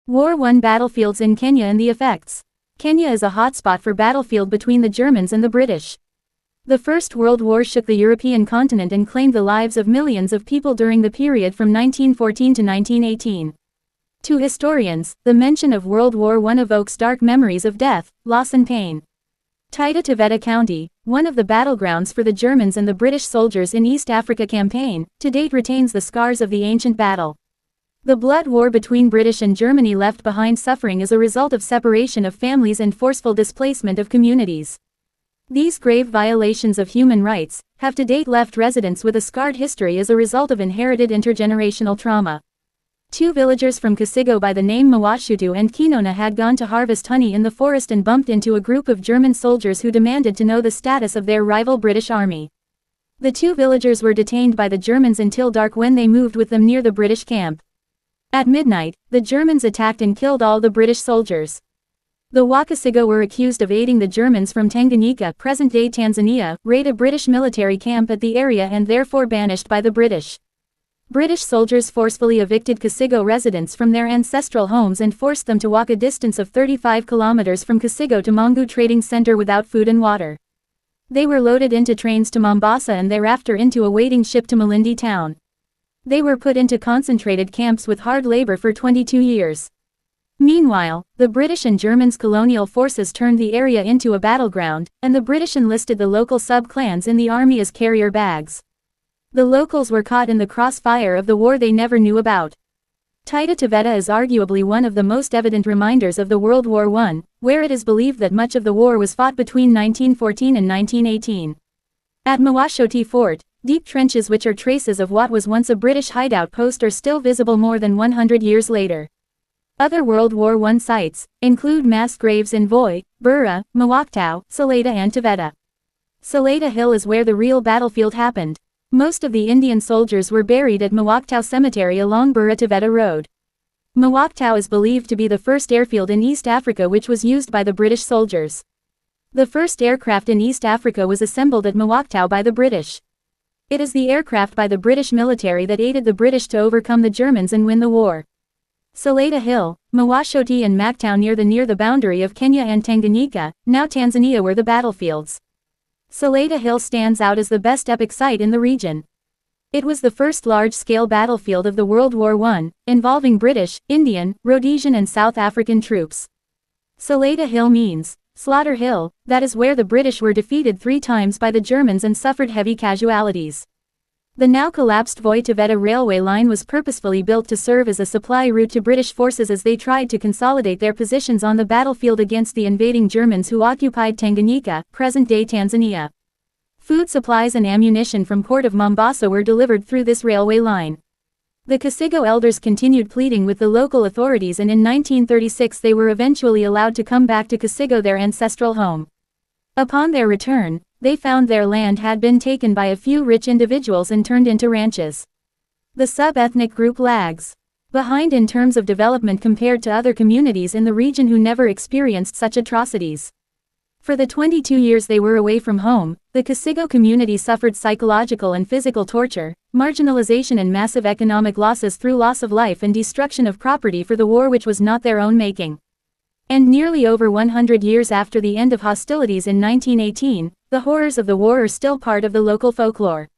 War I battlefields in Kenya and the effects. Kenya is a hotspot for battlefield between the Germans and the British. The First World War shook the European continent and claimed the lives of millions of people during the period from 1914 to 1918. To historians, the mention of World War I evokes dark memories of death, loss and pain. Taita Taveta County, one of the battlegrounds for the Germans and the British soldiers in East Africa Campaign, to date retains the scars of the ancient battle. The blood war between British and Germany left behind suffering as a result of separation of families and forceful displacement of communities. These grave violations of human rights have to date left residents with a scarred history as a result of inherited intergenerational trauma. Two villagers from Kasigo by the name Mawashutu and Kinona had gone to harvest honey in the forest and bumped into a group of German soldiers who demanded to know the status of their rival British army. The two villagers were detained by the Germans until dark when they moved with them near the British camp. At midnight, the Germans attacked and killed all the British soldiers. The Wakasigo were accused of aiding the Germans from Tanganyika, present-day Tanzania, raid a British military camp at the area and therefore banished by the British. British soldiers forcefully evicted Kasigo residents from their ancestral homes and forced them to walk a distance of 35 kilometers from Kasigo to Mangu Trading Center without food and water. They were loaded into trains to Mombasa and thereafter into a waiting ship to Malindi town. They were put into concentrated camps with hard labor for 22 years. Meanwhile, the British and Germans' colonial forces turned the area into a battleground, and the British enlisted the local sub-clans in the army as carrier bags. The locals were caught in the crossfire of the war they never knew about. Taita Taveta is arguably one of the most evident reminders of the World War I, where it is believed that much of the war was fought between 1914 and 1918. At Mawashutu Fort, deep trenches which are traces of what was once a British hideout post are still visible more than 100 years later. Other World War I sites include mass graves in Voi, Bura, Mawaktau, Saleta and Taveta. Saleta Hill is where the real battlefield happened. Most of the Indian soldiers were buried at Mawaktau Cemetery along Bura-Taveta Road. Mawaktau is believed to be the first airfield in East Africa which was used by the British soldiers. The first aircraft in East Africa was assembled at Mawaktau by the British. It is the aircraft by the British military that aided the British to overcome the Germans and win the war. Saleta Hill, Mawashutu and Maktau near the boundary of Kenya and Tanganyika, now Tanzania, were the battlefields. Saleta Hill stands out as the best epic site in the region. It was the first large-scale battlefield of the World War I, involving British, Indian, Rhodesian and South African troops. Saleta Hill means Slaughter Hill, that is where the British were defeated 3 times by the Germans and suffered heavy casualties. The now collapsed Voi-Taveta railway line was purposefully built to serve as a supply route to British forces as they tried to consolidate their positions on the battlefield against the invading Germans who occupied Tanganyika, present-day Tanzania. Food supplies and ammunition from Port of Mombasa were delivered through this railway line. The Kasigo elders continued pleading with the local authorities and in 1936 they were eventually allowed to come back to Kasigo, their ancestral home. Upon their return, they found their land had been taken by a few rich individuals and turned into ranches. The sub-ethnic group lags behind in terms of development compared to other communities in the region who never experienced such atrocities. For the 22 years they were away from home, the Kasigo community suffered psychological and physical torture, marginalization and massive economic losses through loss of life and destruction of property for the war which was not their own making. And nearly over 100 years after the end of hostilities in 1918, the horrors of the war are still part of the local folklore.